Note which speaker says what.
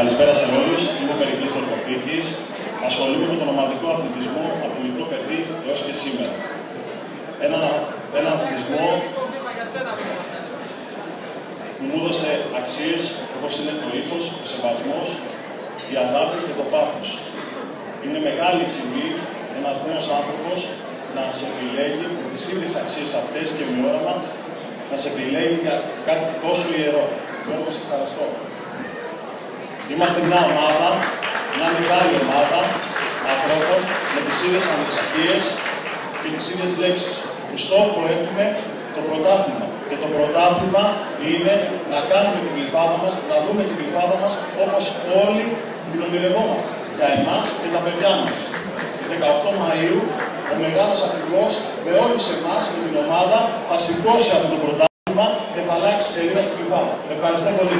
Speaker 1: Καλησπέρα σε όλους. Είμαι ο Περικλής Τορκοφίκης. Ασχολούμαι με τον ομαδικό αθλητισμό από μικρό παιδί έως και σήμερα. Ένα αθλητισμό που μου έδωσε αξίες όπως είναι το ήθος, ο σεβασμός, η αγάπη και το πάθος. Είναι μεγάλη τιμή ένας νέος άνθρωπος να σε επιλέγει με τις ίδιες αξίες αυτές και με όραμα να σε επιλέγει για κάτι τόσο ιερό. Γιώργο, σε ευχαριστώ. Είμαστε μια ομάδα, μια μεγάλη ομάδα ανθρώπων με τις ίδιες ανησυχίες και τις ίδιες βλέψεις. Που στόχο έχουμε το πρωτάθλημα. Και το πρωτάθλημα είναι να κάνουμε την Γλυφάδα μας, να δούμε την Γλυφάδα μας όπως όλοι την ονειρευόμαστε. Για εμάς και τα παιδιά μας. Στις 18 Μαΐου, ο μεγάλος αρχηγός με όλους εμάς, με την ομάδα, θα σηκώσει αυτό το πρωτάθλημα και θα αλλάξει σελίδα στην Γλυφάδα. Ευχαριστώ πολύ.